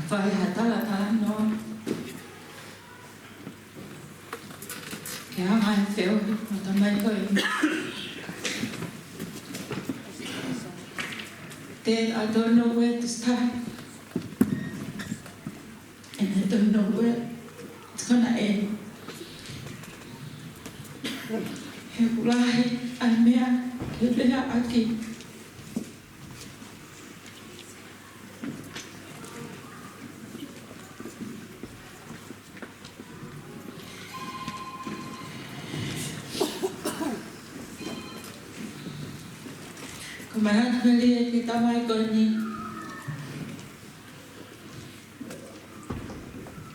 Vai hatala tala no. Kaya nga feel matamay ko eh. Then I don't know where to start. And I don't know where it's gonna end. Hekulahi anmea hilea aki. Kemarin kali kita mai koni,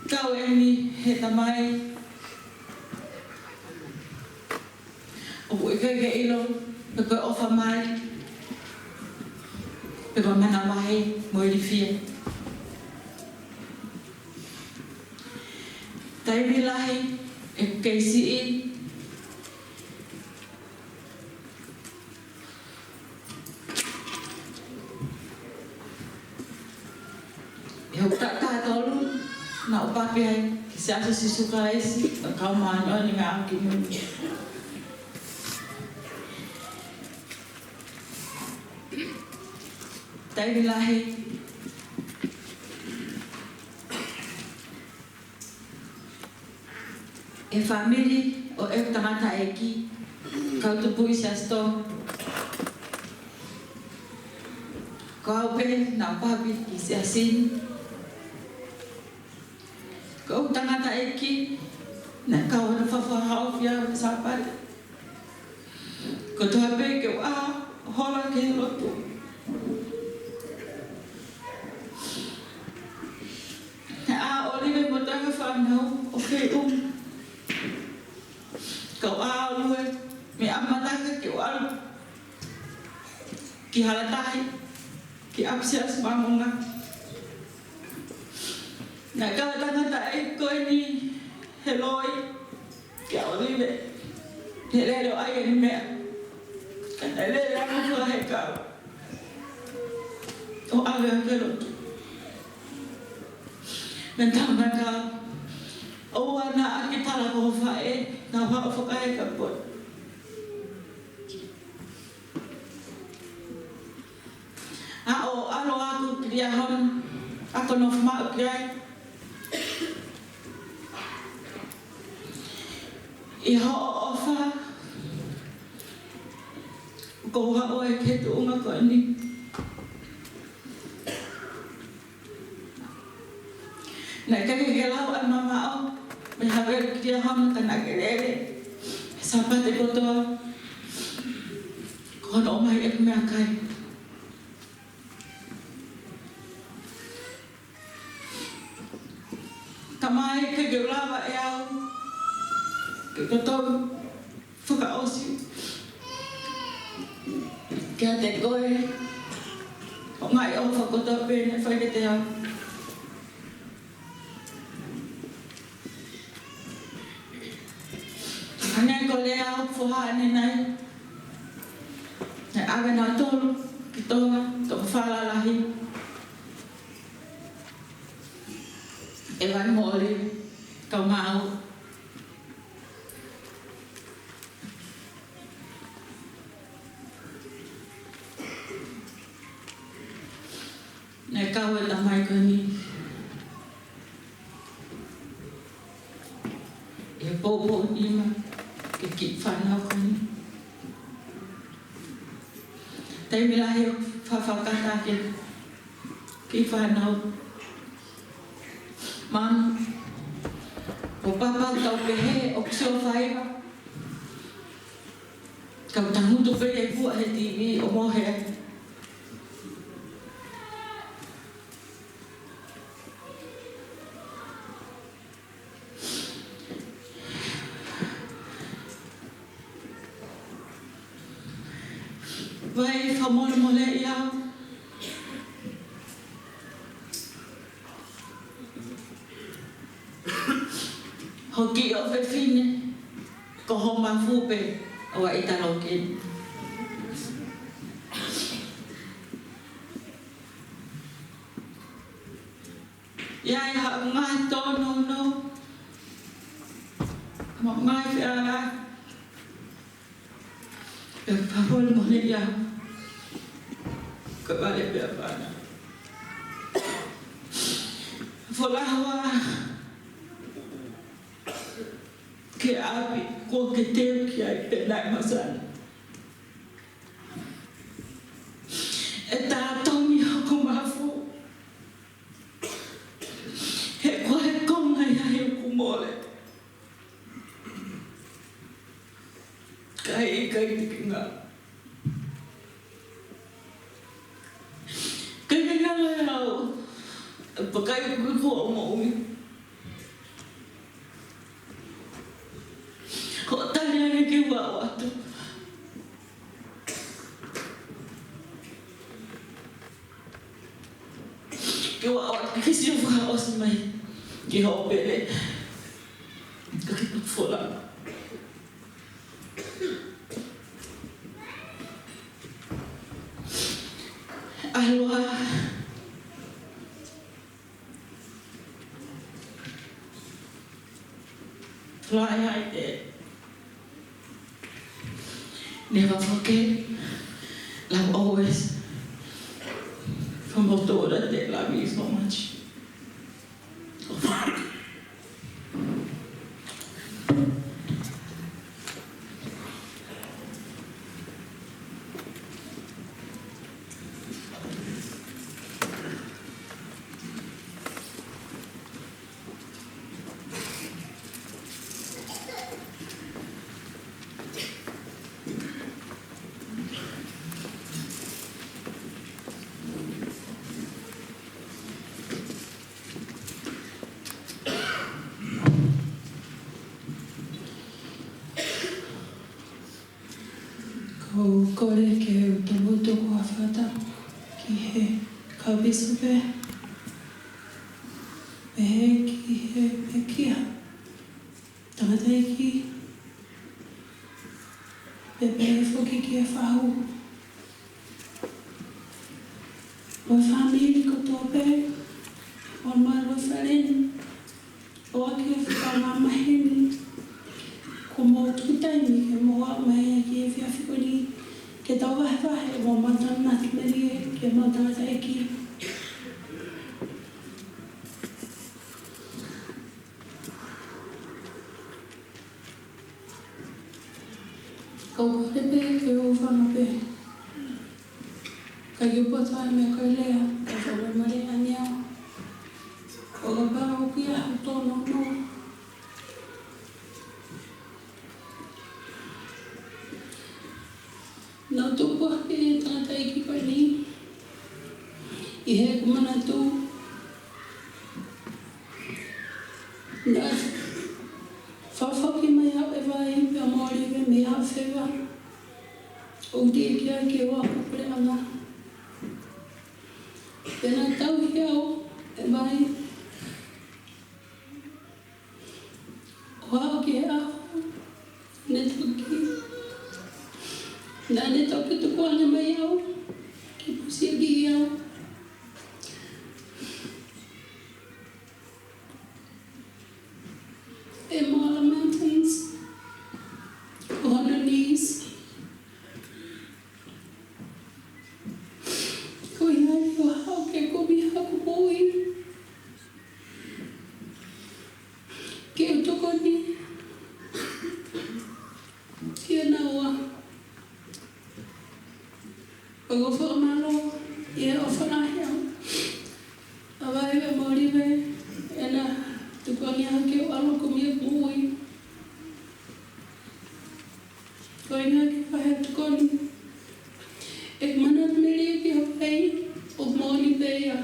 kau ini kita mai, ke ilo, ke ofa mai, ke mana mai modifie. Tapi lahi, KCE. Eu tak tahu nak pakai siapa si suka isi kau mana ni ngah kimun. Tapi lahir family o tangata eki kau tu pui siasto kau pe nak pakai siasin. Kau tangata eki nak kau na fafahau dia sahabat. Kau tu habe kau hola ke lotu. Olive botang fanau okay kau luar me amata ke kau ki halatai ki absias bangunga. Nak kau tanya tak kau ni heloi kau ni be hello ayah ni me kan hello aku lah kau oh agak kelot mentang kau oh anak kita lah kau fae kau fae kapot alo aku kriahon aku nofma kriah iho ofa kau haoi ketu unga kau ni nak kegelau an mama au berhasil dia ham kena gelere sampai tekoto kau omai ek meakai kamai kegelau ba yau kekoto fuka osi kia te koe o ngai o whakoto pēne whaike te au hangai ko lea au fuha ane nai na awe nā tolu ki tonga tō whalalahi e wai mōri kau ngāu na kau e tamai kani e popo ima ke ki whanau kani tai milahi whawhakata ki whanau mam o papa tau pehe o kisio whaiwa kau tangutu pe e bua he TV o mohe vai whamole iau hoki o whewhine ko homa fupe o a italokin Yai ha ngai to no. Mo ngai fi ala. E pahol mo ni ya. Ka vale pe apana. Folawa. Ke api ko ke te ki ai pe nai masan. E ta tomi ko mafu. He ko he konga ya he kumole. Kai tinga. Kai tinga lao. Pakai ku ko mo mi. Ko tanya ni ke wa tu. Ke wa ke si wa os mai. Ke ho pele. Ka ke fola. Aloha. Fly high there. Never forget. Love always. From October, they love you so much. Ko kore ke utamutu ko afata ki he kabisabe he ki he pekia tamateki bebe foki ki e fahu o famili ko tope o malo falen o aki e fika mahini ko mo tutaini ke mo mai ki e fiafikoni ke tau wahe mo matana timeri ke matana taiki ko pepe ke o fama pe ka yupo ta me ko lea ka fama mare ania o ka para o kia to no no tu po ke tata iki pani ihe kumana tu na fa ki mai a vai pe mori ve me a feva o di ke wa pre ana pena tau hiao e vai wa ke a ne tu ki na ne to ke tu ko ana mai au ki pusi gi au Mala Mountains, Colonies, Kuihai o hau ke komi haku pui, ke utokoni, ke naua, o whamalo, e o whanahia, a vai e moriwe, e na tukoni hake o alo komi e pui, koinga ke whahe tukoni, e manat meri ki hapai, o moni peia,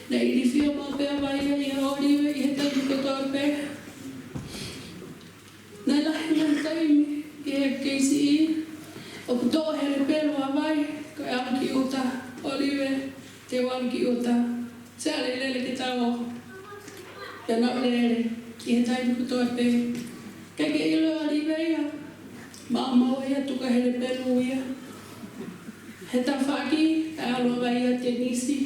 na iri whio mā pēr vai i a oriwe i he tatu kotor pē. Nā lahi ngā taimi i he keisi i, o kuto here pēru a vai, ko e alu ki uta, oriwe, te walu ki uta, se ale lele ke tau, te nā lele, i he tatu kotor pē. Kake ilo oriwe ia, mā mau ia tuka here pēru ia. He ta whaki, e alo vai ia te nisi.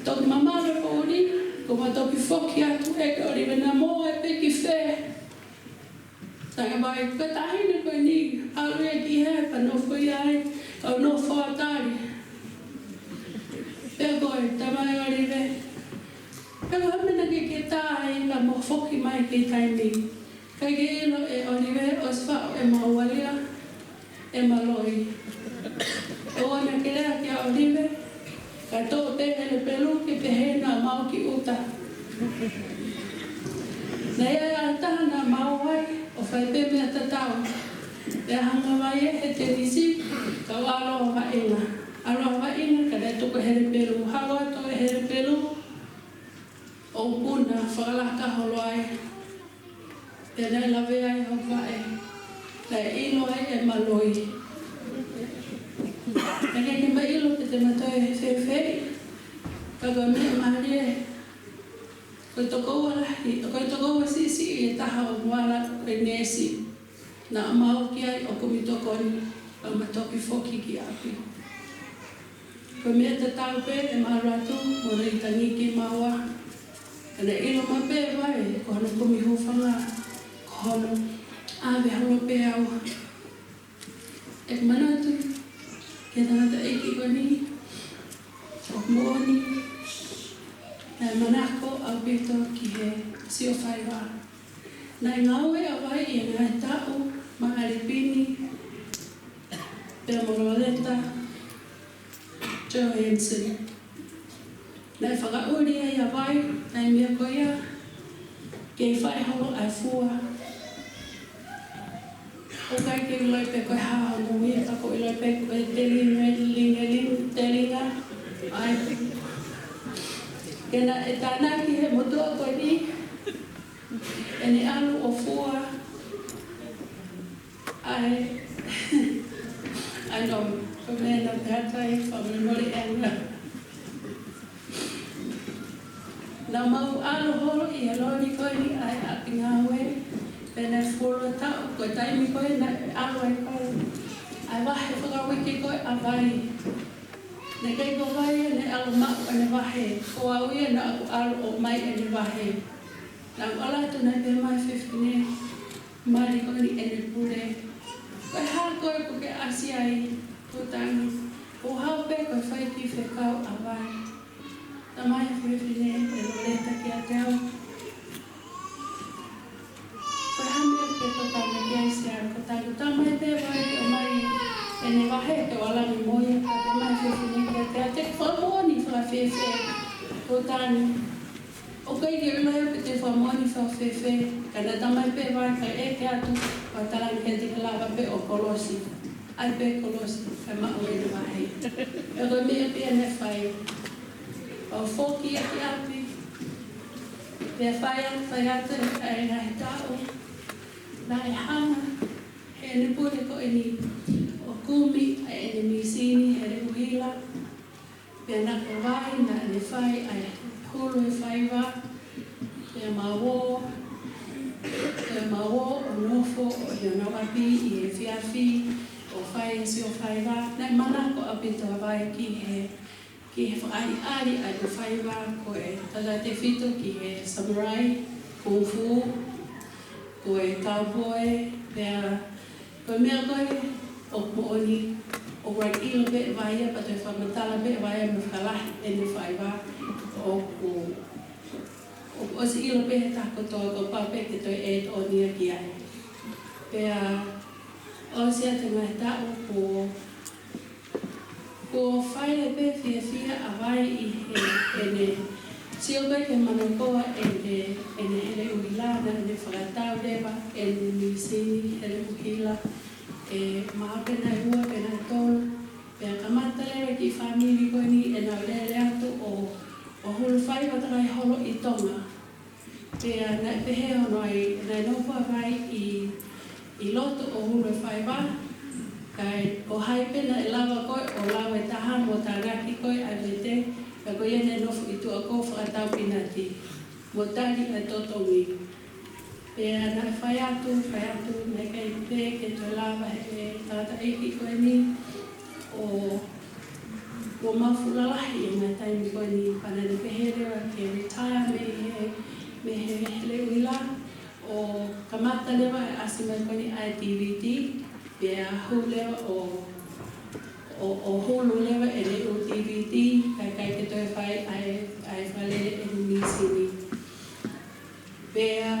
Tō mamara ko ori, ma toki foki atu eke ori vena moa e peki whē. Tanga mai, ka tahine koe ni, alu e ki he, ka no whui ai, ka no whaatari. Pea koe, tamai ori ve. Pea koe hamena ke tāi la mo foki mai ke taimi. Kai ke ilo e ori ve, o svao e maualia, e maloi. O ana ke rea ki a ori ve, ka tō te hele pelu ke pehena mau ki uta. Nei ai a tahana mau ai, o whai pepe a tatau. Pea hanga mai e he te risi, ka aloha waina. Aloha waina, ka rea tuku here pelu. Hawa to e here pelu, o puna, whakalaka holo ai. Pea nei lawe ai hau wae. Nei ilo ai e maloi. Nake ke mai ilo pe te matoi he whewhei. Ka koe mea mahari e. Koe tokoua sisi i e taha o mwala koe nesi. Na amau ki ai o kumi tokoni. O matoki foki ki api. Koe mea te tau pe e maratu. Mo rei tangiki maua. Kana ilo mape vai. Ko hana kumi hufanga. Ko hana awe holo pe au. E manatu. Ke tangata eiki koe ni. O muoni. Nai manako au pito ki he sio whaiwa. Nai ngaue a wai i ngai tau ma aripini. Pea moroleta. Joe Hansen. Nai whakauri ai a wai. Nai mea koia. Kei whai holo ai fua. O kai ke iloi pe koe haha mui. Kako iloi pe koe telinga. Ai. Kena e tānaki he motua koe ni. E ne alu o fua. Ai. Ai no. Koe mea te hatai. Whamanori anga. Nā mau alu holo i e lori koe ni. Ai api ngawe. Pena furo tau. Koe taimi koe na alu ai koe. Ai wahe whakawiki koe a vai. Ne kei ko vai ne alu mau e ne wahe. Ko au ia na aku alu o mai e ne wahe. Nā ala tu nei pe mai 15 mari koe ni e ne pure. Koe hā koe ko ke asi ai tutangi. O hau pe koe whai ki whekau a vai. Tā mai 15 e loreta ki a teo. Koe hame pe tutangi ki ai siara ko tangu. Tā mai pe vai o mai e ne wahe te walangi moia ka te mai 15 ki a teo. Te whamoni whawhewhe ko tāni. O kai ki ulai pe te whamoni whawhewhe. Ka na tamai pe vai ka e ke atu. Ka talangi he te kalava pe o kolosi. Ai pe kolosi. Ka mao e ne wahe. E koe mea pe ne whai. O whoki a ki api. Pea whai atu e ngai tau. Nai hana. He ne pure ko e ni. O kumi e ne misini he re uhila. Pea naka vai na ne whai ai hulu e whaiwa. Pea mawo. Pea mawo o nofo o hiono api i e whiawhi. O whai e si o whaiwa. Nai manako api toa vai ki he whaari ari ai o whaiwa. Ko e tala te whito ki he samurai, kung fu. Ko e cowboy. Pea koe mea koe o mooni. O wai ilo be vaia pa te whamatala be vaia me whakalahi e ne whaiwa. O si ilo be he tako toa ko pape ke toi e o nia ki ai. Pea o si a te ngai tau ko whaile be whia a vai i he ne sio kai ke manakoa e ne hele uhilana e ne whakatau rewa e ne misini hele uhila. E mahapena e hua pena e tolu. Pea kamata lewa ki whamiri koe ni e nau lele atu o hulu whai watakai holo i tonga. Pea nai pehe ono ai nai nopua vai i loto o hulu e whai wā. Kai o hai pena e lawa koe o lawa e taha mo taraki koe ai vete. Pea koe ene nofu i tua ko whakatau pinati. Mo tari e totongi. Pea nai whai atu, nei kai pe ke te lawa he tata eiki koe ni o mawhulalahi e ngai taimi koe ni pana ne pehe rewa ke retire me lewa e asi mai koni ai DVD, pe a hu lewa o hulu lewa e le o DVD, kai ke toi whai ai whalele e huni sini. Pe a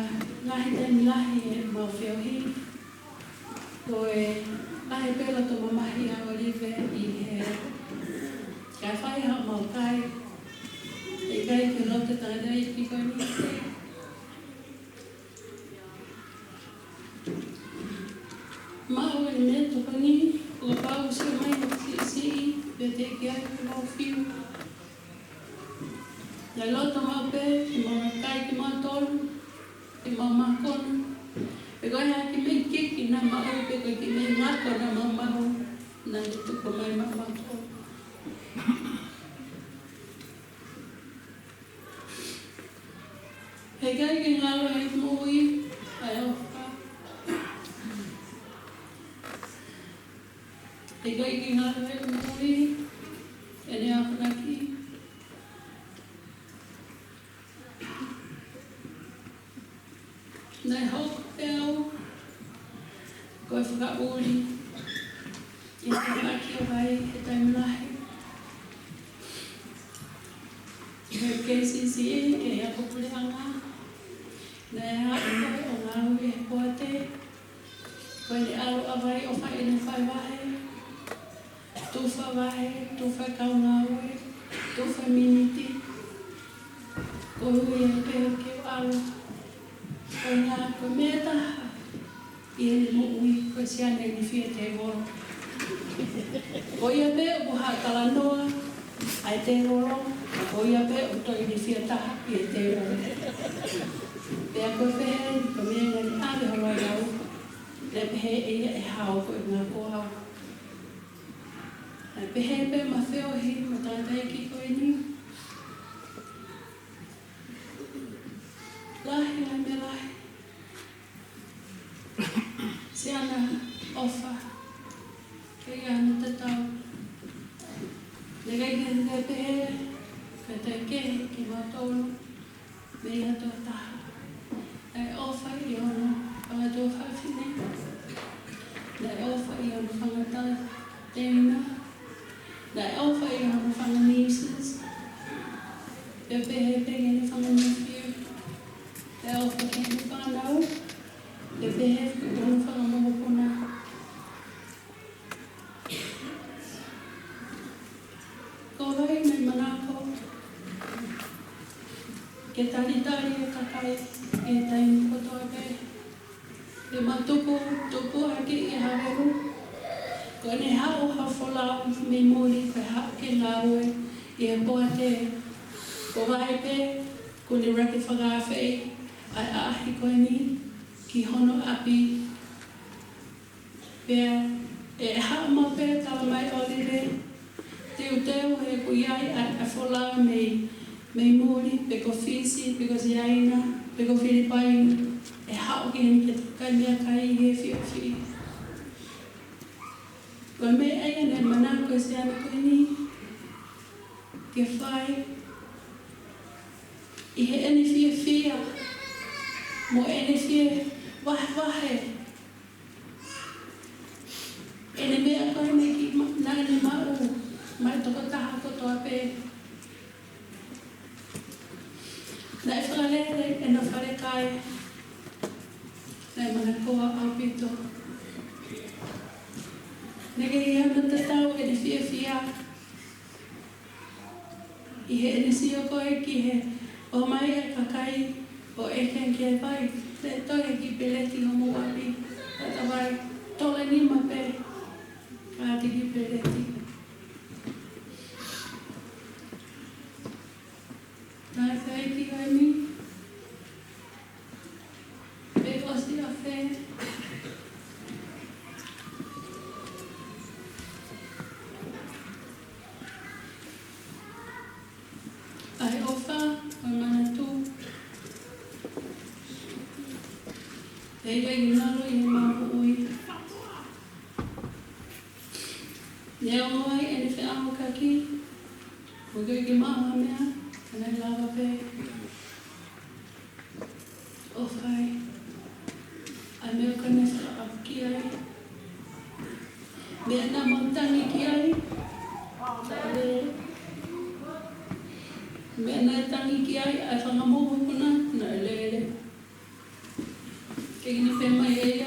ngahi tani lahi e mau whiohi, ko e lahi pela to mamahi a Olive I he kai whai ha mau kai, e kai ke lote tāna I ki koni te. Mau e me tokani, o pau si mai o si pe te ki ai ki mau whiu. Na loto mau pe, ki mau kai ki mau tolu, ki mau makonu. Pe koe ha ki mei kiki na mau pe koe ki mei ngako na mau mahu, na ni tuko mai mau makonu. He kai ki ngalo he mui, ai ofa. He kai ki ngalo he mui, e ne apanaki. Nei hok peo, koe whakauri, I whakaki o vai he taimulahi. He KCCA e a populeanga, nei hae koe o ngā hui he poate, koe ni alo a vai o whai ene whai wahe, tuwha wahe, tuwha kau ngā hui, tuwha miniti, ko hui e peo ke o alo. Ko ngā ko mea taha, I ene mo ui, ko siane ni whia te woro. Ko ia pe o ha kalanoa, ai te woro, ko ia pe o toi ni whia taha I te woro. Pea ko pehe, ko mea ngani āre horoi au, le pehe e ia e hao ko ngā kōhau. Ai pehe pe ma whio hi, ma tātai ki ko ni. Lahi lai me lahi. Se ana ofa. Kei ana te tau. Negai ke te pehe. Ka te kehe ki matolu. Me ia tō taha. Ai ofa I ono. Panga tō whawhine. Nei ofa I ono whangata teina. Nei ofa I ono whanga nieces. Pe pehe penge ni whanga nephew. Te ofa ki ni whanau, te pehe kutonu whangamahopuna. Ko rai nei manako, ke tari e kakai e taimi kotoa pe. Te matuku, tuku haki I haweru. Ko ne hao hawholau me mori koe hao ke laue I e poate. Ko vai pe, ko ne raki whakawhei. Ai ahi koe ni, ki hono api. Pea, e hao mau pea tala mai Olive. Teu he kuiai a wholau mei muri, pe ko Fisi, pe ko Siaina, pe ko Filipaina. E hao ki hini ke tukai mea kai he whio. Koe me eia ne mana koe se ana koe ni, ke whai. I he ene whia. Mo ene whia wahe. Ene mea koe me ki nane mau, mai toko taha kotoa pe. Nai whakalere e no whare kai. Nai mana koa au pito. Nege I ana te tau ene whia. I he ene sio koe ki he o mai e kakai. O e ken ki e vai, te toi ki peleti o muapi, tata vai, tole nima pe, kāti ki peleti. Nai whai ki kai mi, pe kosi a whē. Ai ofa, o mana tū. Hei kai ngalo I mau ui. Nea moi e ne wheaho kaki. Mo kai ki maha mea. Kanai lawa pe. O whai. Ai Mea nai tangi ki ai, ai whangamohu kuna, na lele. Ke ni pe mai eia,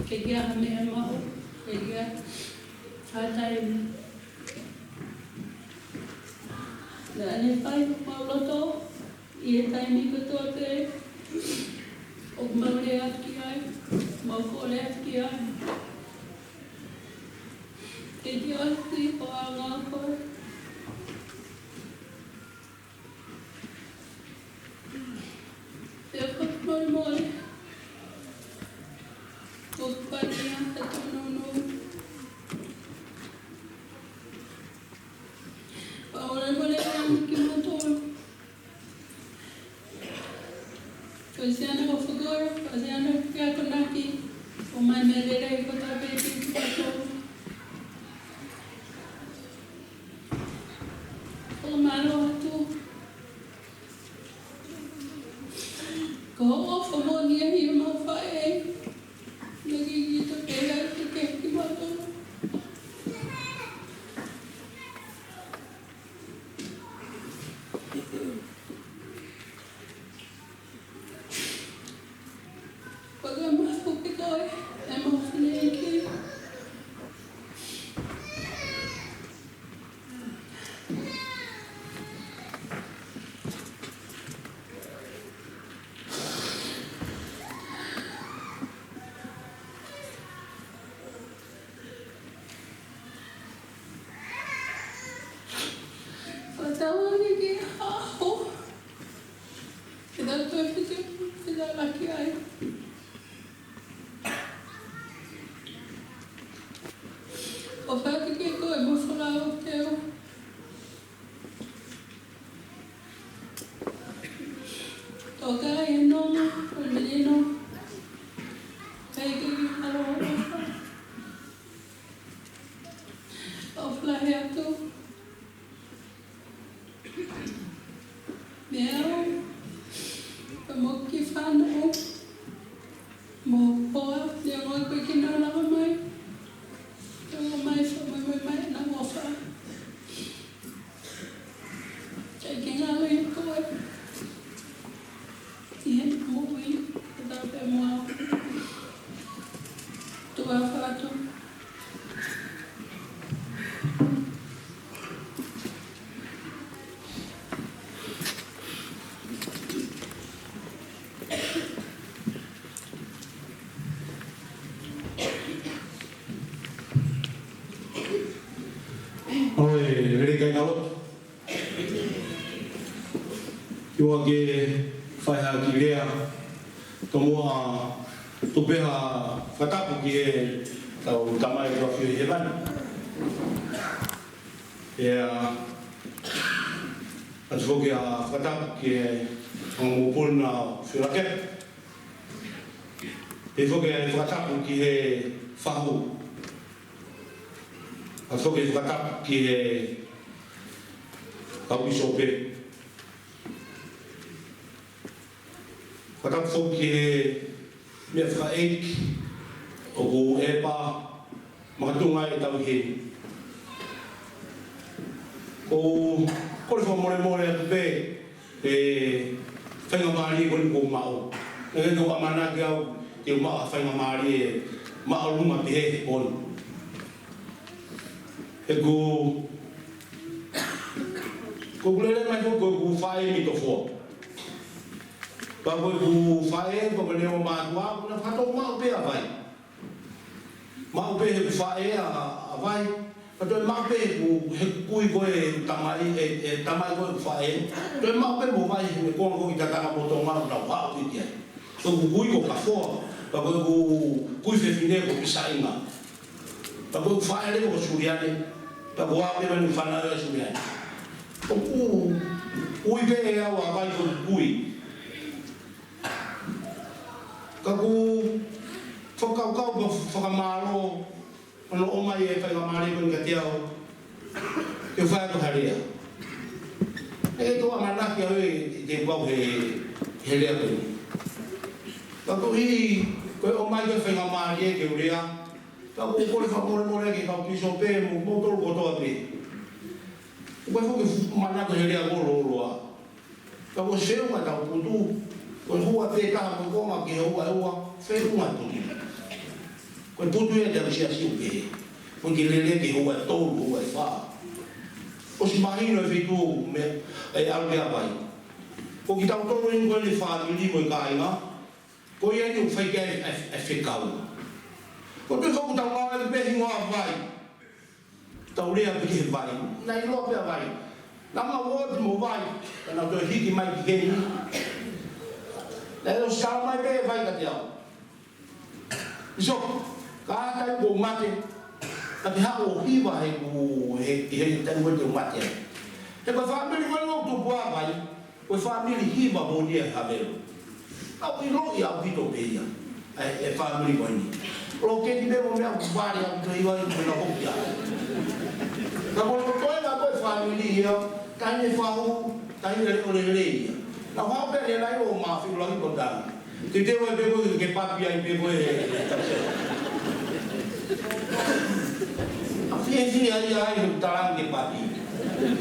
ke kia ha mea mao, ke kia hatai ni. Na ane whai, mauloto, I e taimi katoa te, o maure atu ki ai, mau kore atu ki ai. Ke ki ati o a ngā koe. Te whakmori mori. O pania te tonono. Paore mori anu ki matoro. Kasiana o whagora, kasiana kia konaki. O mai me rere I kota pēti ki matoro. O maro atu. Ko o whamoni e hi ma whae. Nagi ki to pēra ki ke ki matoro. Paga mafu ki toi, e mawhine e ki. Patawani ki aho. Kita tu kita laki ai. O whaka ki koe mo whalao teo. Toka e nonga, o menino. Kei ki haro o wha. O whlahe atu. Mea Pamoki whanau. Mo poa, nia ngoi koe ki nā lawa mai. Tō mai mai nā ngofa. Kei ki ngā ui koe. I he mo ui, te tau pe moa. Tua whātu. Oi, rere kai ngalot. Iwa ke whaiha ki rea. Tomua tupeha whatapu ki e tau tamai kua whiu he mani. Atu whoki a whatapu ki e ngopuna whiurake. E whoki a whatapu ki he whahu. Atu whoki a whatapu ki he kaupisope. Whatapu whoki he mea whaeik o ku epa makatunga e tau he. Ko kore wha more atu pe e whainga maari e koni ko mao. E kei ko amana ki au te umaa whainga maari e mao lunga te he koni. E ku kulele mai ko whae mi to fo. Pa ko whae ko leo matua kuna whato mao pe a vai. Mao pe he whae a vai. Pero mau pe he kui koe tamai e tamai koe whae. Pero mau pe mo vai he kono ko i tatanga poto mau na wao ki kia. So kui ko ka fo. Pa ko kui fefine ko pisainga. Pa ko whae le ko suriane. Pa ko a pe mani whana e suriane. O kui pe e au a vai ko kui. Ka ku whakaukau pa whakamaro. Ano o mai e whainga maari ko nga tiao e whae ko harea. E toa manaki au e te wau he lea koe. Kako hi koe o mai ke whainga maari e ke urea. Kako kore whamore ke kau piso pe mo tolu kotoa pe. Koe whoke manaki he lea koro oroa. o seu ma tau putu o hua te ka ko ma ke hua fe uma tu ko putu e te sia si ke ko ke lele ke hua to hua fa o si mahino e fitu me e alge vai ko ki tau to in ko le family mo ka ina ko ye ni fai ke e fe ka ko te ko tau ma e be hinga vai tau le a ke vai nai lo pe vai Lama ward mo vai, na to hiki mai ki ni. Lelo ska mai be vai ka dia. So, ka ka go mate. Ka te ha o hiwa he ku he tan wo mate. Te ba family ko no tu bua vai. Ko family hiwa mo dia ha velo. Ka wi lo ya vito pe ya. E family ko ni. Lo ke ni be mo me ku vai ya to iwa ni na ko ya. Ka mo ko na ko family ya. Kanya fahu, kanya oleh na wao pe le lai o ma fi lo ko da. Ti te wa be ko ke papi ai be ko e. Afi ai ai talang ke papi.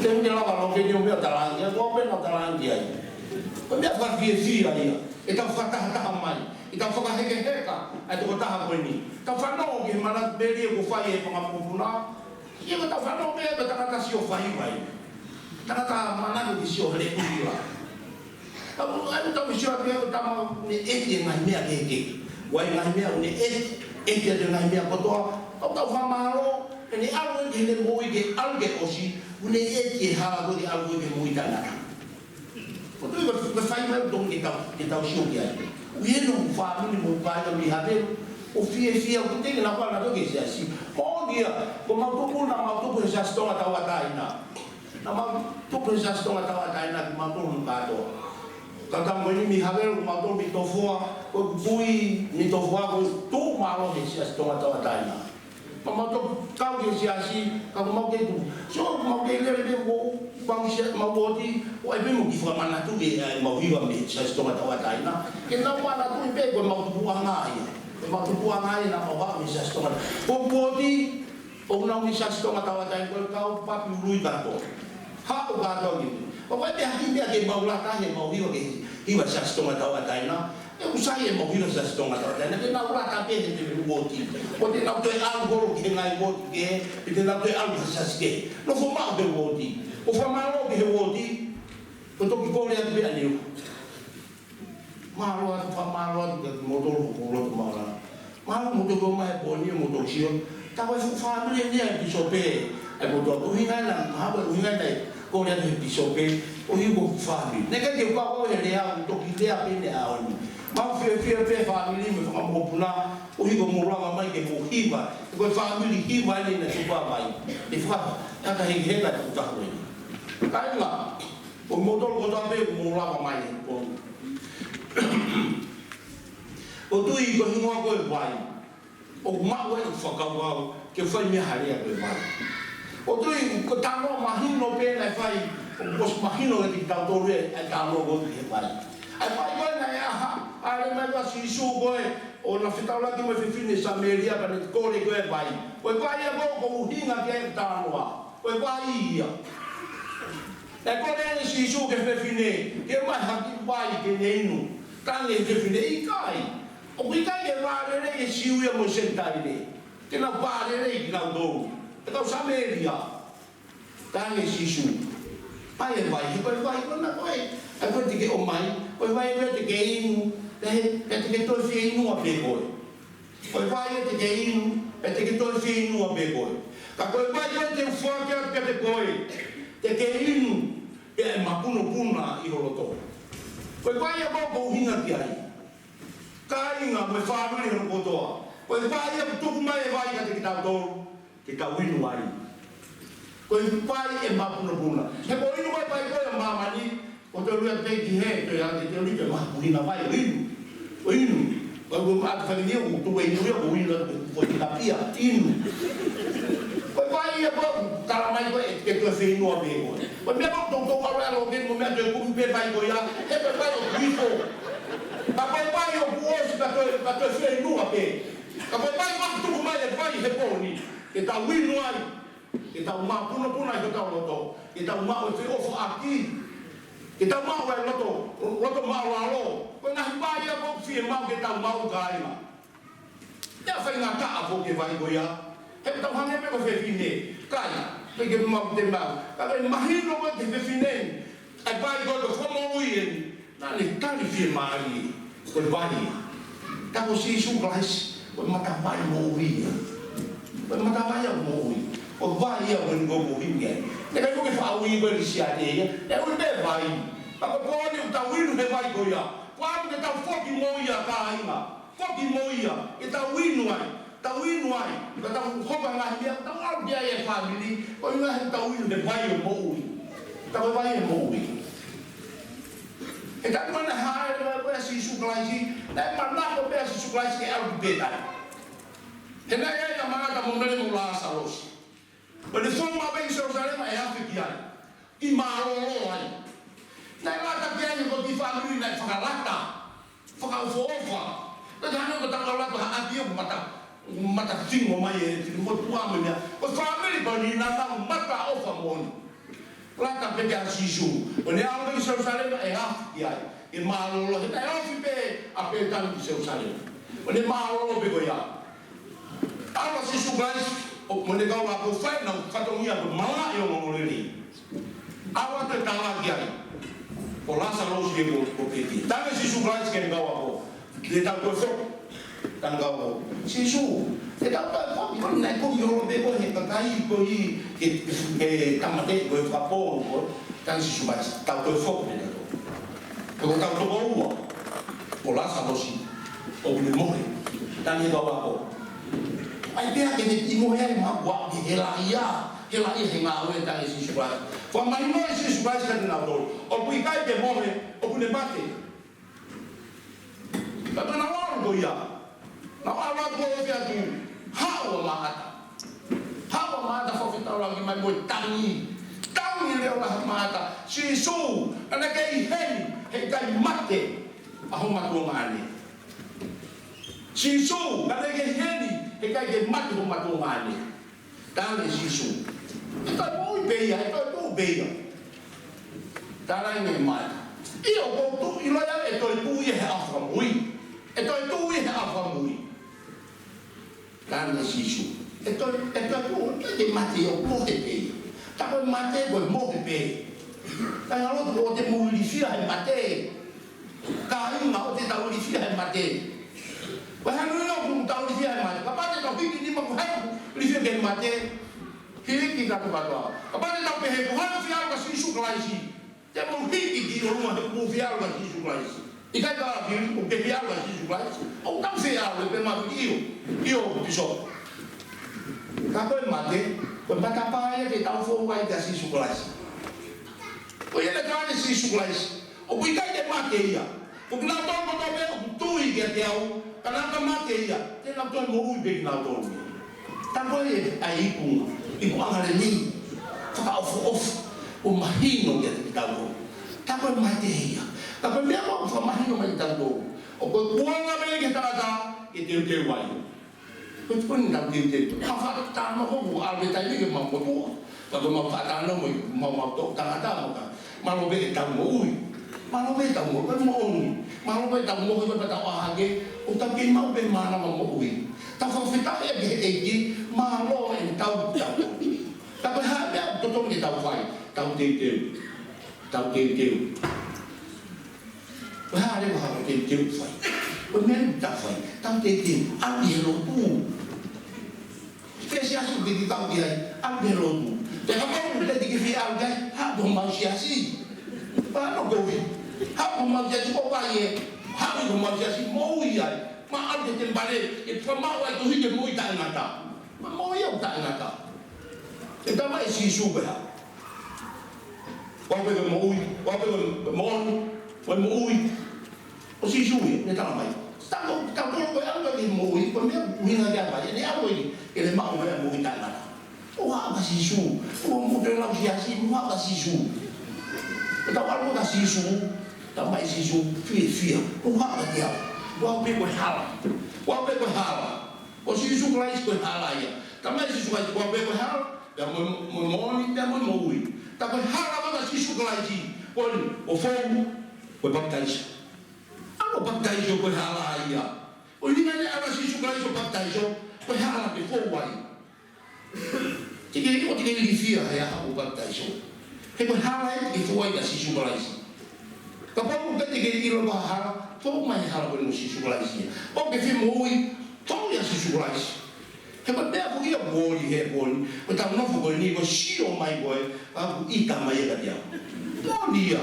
Te me la lo ke yo me talang, ya ko pe na talang dia. Ko me fa fi ai. E ta fa ta mai. E ta fa ka he ka. Ai to ta ha ko ni. Ta fa no ke mana be ri ko fa e pa ma ko na. Ia ko ta fa no be ta ta si o fa ai. Tanaka mana ko disio hele kuiwa. Tamu anu tamu sio pia tamu ni eti ngai mea keke. Wai ngai mea ni eti de ngai mea kotoa. Tau fa malo ni algo ke le moi ke alge osi. Ni eti ha ko di algo ke moi tana. Ko tu ko fai mai dong ni tau sio kia. Ueno fa ni mo pa ni habe. O fie o te na kwa na to ke sia si. Mo dia ko ma to ko na ma to ko sia sto ta wa ta ina. Nama tu proses tong atawa kaina matur mbato kata mo ni mi haver matur mi tofua ko bui mi tofua ko tu malo de sia tong atawa kaina mama to kau ke sia si ka mo ke tu so mo ke le de mo bang sia mo bodi o e be mo ki fa mana tu ke mo viva mi sia tong atawa kaina ke na mana tu be ko mo tu buanga ai mo tu buanga ai na mo va mi sia tong ko bodi o na mi sia tong atawa kaina ko kau papi lui ka to ha o ga do ni o vai te haki dia ke maula ka he mau hiwa ke hiwa sa stonga tawa taina e usai e mau hiwa sa stonga tawa taina ke na ura ka pe te ruoti o te na to al goro ke ngai woti ke te na to al sa ske no fo ma be woti o fo ma lo ke woti o to ki ko le be ani ma lo fa ma lo ke motor ko lo ma la ma lo mo to ma e boni mo to sio ta wa fa me ni e bisope e mo to o hinga na ha ba hinga dai ko le de bisope o hi mo family ne ka ke kwa ko le ya to ki le a pe ne a oni ma fe family me fa mo puna o hi ko mo ra ma ke mo hiba ko family hiba ni na tu ba mai e fa ta ka hi he ka tu ta ko ni ka la o mo to ko ta pe mo ra ma mai ko o tu i ko hi mo ko vai o ma wa fa ka wa ke fa mi ha le ko vai o tu ko tango mahino pe na fai o mahino ke ta to re a ta lo go ke vai ai vai ko na ya ha ai me va si su go o na fita la ki me fini sa meria pa ne ko le go vai o vai e go hinga ke ta lo o vai ia e ko le si su ke fini ke mai ha ki vai ke ne nu ta le ke fini i kai o ki kai ke va le e si u e mo sentai le ke na va le ki na do Kau sameria, tangi sisu. Ai vai, vai ko na koi. Ai ko tike o mai, ko vai ko tike inu, tike to fi inu a be koi. Ko vai tike inu, tike to fi inu a be koi. Ka ko vai ko te fo ke te koi. Tike inu, e mapuno puna I holoto. Ko vai a bo hinga ki ai. Ka inga me fa ri no ko to. Ko vai a tu mai vai ka tike ta do. Kita winu wari. Ko pai e mapuno puna. He ko inu mai pai ko mama ni o te lua te ki he te ya te ri te mapuina vai winu. O inu. Ko ma fa ni o tu winu o winu ko ta pia inu. Ko pai e ko kala mai ko e ke to fe inu a be ko. Ko me ko to ka lo ke mo me te ku be pai ko ya. E pe pai o grifo. Ka pai o buos pa to fe inu a be. Ka pai ko tu mai e pai he ko ni. Kita winu ai, kita uma puna puna kita loto, kita uma o te ofo aki, Kita mau loto mau alo. Ko na hibaya ko fi mau kita mau kai ma. Ya fa nga ka avo ke vai go ya. He ta hane pe ko fe fine. Kai, pe ke mau te mau. Ka le mahino ko te fe fine. Ai vai go to como ui. Na le tali fi mai. Ko vai. Ta ko si su glas. Ko mata vai mo ui. Ko mata vai mo ui. Ko vai ya ko go ui nge. Nè cái cái phao uy bên xia đi, nè uy bên vai, mà có con đi tàu uy bên vai coi à, qua cái tàu phốt đi mồi à cái mà, phốt đi mồi à, cái tàu uy nuôi, cái tàu phốt bằng ngày bia, tàu áo bia vậy phàm đi, coi như là tàu uy bên vai ở mồi, tàu vai ở mồi, cái tàu mana hai bây giờ susu kelai si, nè mana có bây giờ susu kelai si cái áo bia này, thế này cái mà ta muốn lên một lá salos. Pada semua apa yang saudara mai Afrika, di Maroko ai. Nai lata pian ko di family nai fakalata, fakalfofa. Kadang ko tak lata hati mata sing mo mai mo tua mo ya. Ko family bani nata mata ofa mon. Lata pegar sisu. Oni apa yang saudara mai Afrika, di Maroko nai Afrika apa yang di saudara. Oni Maroko be ya. Apa sisu guys? Mone kau aku fight nang katongia bermalah yang ngomong ini. Awak tertawa kiai. Pola salos dia ko peti. Tapi si sublais kan kau aku. Dia tak kosong. Kan kau sisu. Dia tak apa. Kau naik kau Eropa kau hekai kau i tamate kau kapon kau. Kan si sublais tak kosong dia tu. Kau tak tahu. Pola salos si. Kau boleh mori. Dan dia kau aku. Ai dia que ni imo he ma wa di helaia hengawe ta isi subai. Fa mai no isi subai ka na do. O pui kai ke mo he, o pune bate. Ta na wa go ya. Na wa go ya tu. Ha wa ma ta fa fita ora ki mai mo tangi. Tangi le ora ma ta. Si su, ana kai he kai mate. Aho ma ko ngani. Si su, ana kai heni. Hekai ke mati ho matungani. Tang sisu. Ito mo beya, ito beya. Tara ni mat. Iyo ko tu ilaya ito tu ye afamui. Ito tu ye afamui. Tang sisu. Ito tu ke mati yo mo he. Tapi mati go mo he. Tang lo tu te mo li fia he mati. Kai ngau te tau li fia he mati. Bahan lu pun tahu dia mana. Kapan dia tahu ini menghalang dia gen mati. Hilik kita tu bawa. Kapan dia tahu pehe Tuhan fiar kasih isu kelaisi. Dia mau hilik di rumah dia mau fiar kasih isu kelaisi. Ikai kalau dia mau fiar kasih isu kelaisi. Oh tak fiar lebih mati iyo besok. Kapan mati? Kapan apa ya dia tahu forward kasih isu kelaisi. Oh ya nak kasih isu kelaisi. Oh ikai dia mati ya. Kung naton ko tabi tuwi dia tiaw. Kanaka mati ya, dia nak tuan mau ubek nak tuan. Tanpa ye aiku, ibu angare ni, tak off, mahino dia tahu. Tanpa mati ya, tapi dia mau mahino macam tahu. Oke, buang apa yang kita ada, itu dewai. Kau pun tak dia. Apa tanah kau buat albetai ni kemau kau. Kalau mau tanah mau tok tanah tanah kan, malu beri tamu. Malu beri tamu kan mau ni. Malu beri tamu kan pada wahage. Tapi mau be mana mau uwi. Tapi kita ya begitu malu yang tahu tahu. Tapi hanya betul kita tahu fai, tahu detail. Bahaya bahaya detail fai. Benar tak fai, tahu detail. Ambil lotu. Spesial seperti tahu dia, ambil lotu. Jangan kau boleh dikira dia, hak manusia sih. Mana kau? Hak manusia sih kau kaya. Hak manusia sih mau ya. Maaf dia balik, itu mau itu hidup mau tak ngata. Mau ya tak ngata. Kita mai sisu bah. Wah mau, o sisu ni tak mai. Tak kau yang lagi mau, kau ni dia apa? Ini apa ini? Ele mau tak ngata. Wah apa sisu? Mau dengar siasi, wah apa sisu? Kita kalau tak sisu, tak mai sisu, fia. Wah apa dia? Wah be berhala. O sisu kelais berhala ya. Tapi sisu kelais wah be berhala. Dan memoni dan memui. Tapi berhala apa sisu kelais? o fogo, o baptaizo. O baptaizo ko hala ia. O ni ngale ala si su kai so baptaizo, ko hala ke fogo ai. Tike o tike lifia ya o baptaizo. He ko hala e fogo ai si su kai. Ka pa ko te ke ilo ba hala, fogo mai hala ko no si su kai. O ke fi moi, to ya si su kai. He ko te afu ia boli he boli, o ta no fo ni ko si o mai boy, a ita mai ka dia. No dia.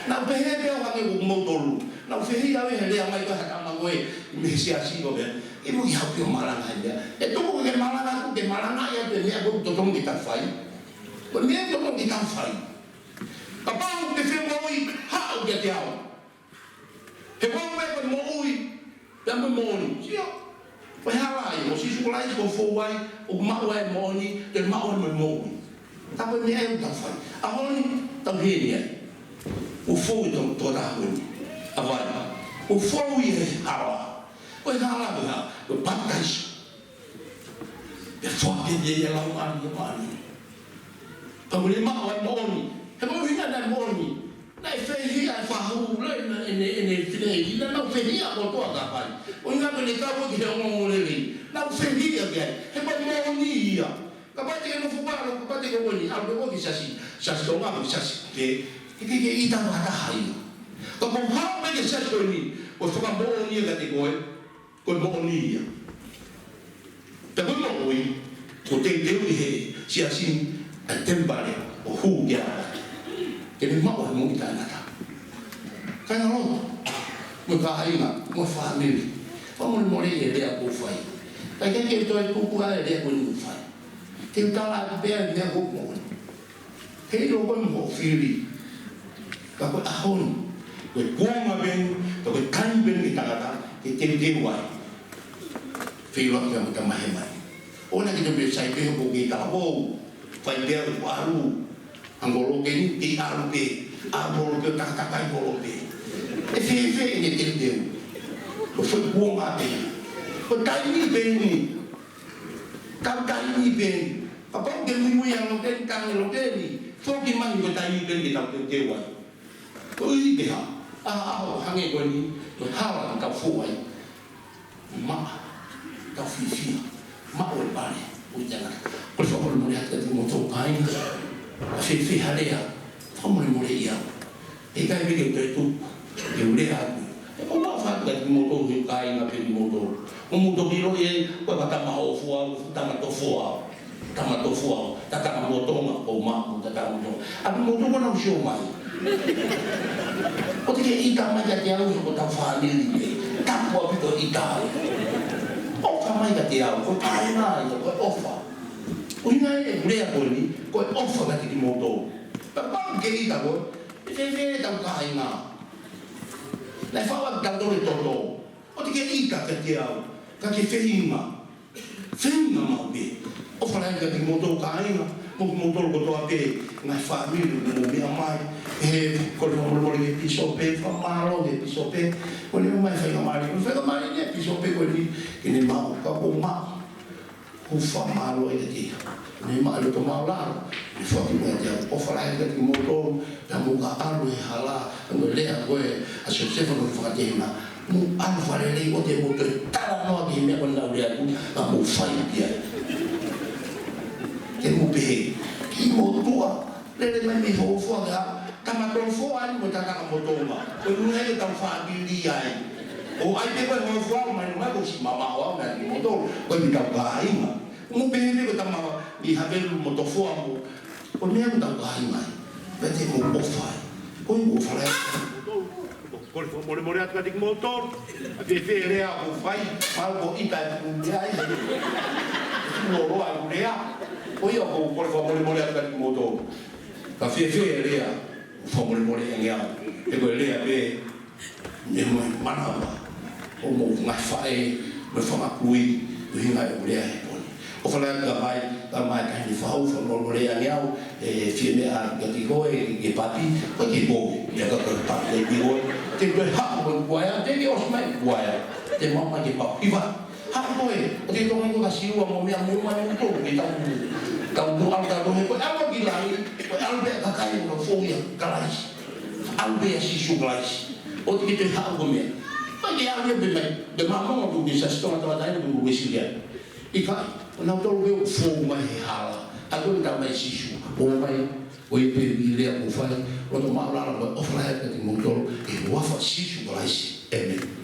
Na pehe pe o ka ko motoru. Na fehi ave hele mai ka ta ma goe me si asi go be e mo ia pe malanga ia e to ko ke malanga ia pe ia go to tong kita fai ko me to tong kita fai ka pa o ke fe mo i ha o ke te ao he mo me ko mo i ta mo ni sia pa ha lai mo si su lai ko fo wai o ma wai mo ni te ma o mo ta ko me ai ta fai a ho ni ta he ni o fo to da ho avai o fogo e ala o hala ba o baptaizo e fogo de ela o mani pa mo le ma o moni e mo vinha da moni na fehi a fahu le ne fehi na fehi a ko to da pai o nga le ka bo ke mo le na fehi a ke e mo moni ia ka pa te no fu ba no pa te ko ni a ko ki sasi to nga ko sasi ke ita ba ta hai ko mo ha me ke sa ni o to ka mo ni ga te goe ko mo ni ia te ko mo oi ko te te he si asin a tembale o hu ya ke ni ma o mo ta na ta ka na lo mo ka ai na mo family mo mo le e a ko fai ka ke to e ku ku a e ko ni fai te ta la be a ne ko mo he lo ko mo fili ka ko a hon ko kuanga ben ko kan ben ki tagata ki te wai filo ka mo mai mai ona ki te be sai pe ko ki ta bo fai be ko aru angolo ke ni ti aru pe abolo ke ta ta kai bolo pe e fe ni te ko fo kuanga pe ko tai ni ben ni ka tai ni ben apa ke mu yang lo ke kan lo ke ni fo ki man ko tai ni ben ki ta te wai ko i ke ha hange ko ni to hala ka fu ai ma ka fi ma o pare o jana por favor mo ya te mo to kai fi halea como mo le ia e ka vi ke tu e o le a o ma fa ka mo to hi kai na pe mo to o mo to biro e ko ba ta ma o fu a ta ma to fu a ta ma to fu a ta mo to ma o ma ta mo to a mo to ko na sho mai o te ke ita mai ka te au ko ta family ta po pito ita o ka mai ka te au ko tai na ko ofa o ina e ure a ko ni ko ofa ka te mo to pa pa ke ita ko te ta ka ina la fa wa ta do to o te ke ita ka te au ka ke feinga ma be o fa la ka te mo to ka ina mo to ko to ape na family mo me mai e con lo che piso pe fa malo che piso pe con il mai fa male ne piso pe quelli che ne ma ka po ma o fa malo e ti ne ma lo to malo e fa che ne o fa la che mo to da mo ka alo e hala no le a go a se se fa fa che ma mo an fa le o te mo to ta no che me con la ria ku ma mo fa dia che mo pe ki mo tua le mai ho fo ga kama tofo ani mo ta ka mo to ma ko nu he ta fa bi li ai o ai te ko mo fo ma no ko si mama o na mo to ko mi ta ka ai ma mo be be ko ta ma ni ha be mo to fo mo ko me ko ta ka ai ma be te mo o fa ko mo fa la ko mo le atu ka motor a te fe rea o fai ma ko ita ku ai no ro a rea o io ko por favor mo le atu ka motor ka fe rea fomos mole yang e ko le ape me mo mana o mo nga fae me fama kui to hinga o le ai o fala ka mai ka ni fa o fomos mole yang e fi me a ka ti ko e papi ko ti bo ya ka pa le ti go te ko ha ko guaya te ki os mai guaya te mama ki pa iva ha ko e te to ngo ka siwa mo me mo ma mo to ki ta kau tu al ka do ko alo ki lai ko al be ka kai no fo ya kalai au be sisu glais o te te ha ko me pa ke au be be mama ko be sa sto ta ta ko be silia ika na to be fo mai hala a ko ta mai sisu o mai o pe ile ko fa o to ma la o fa ka ti mo to e wa fa sisu glais amen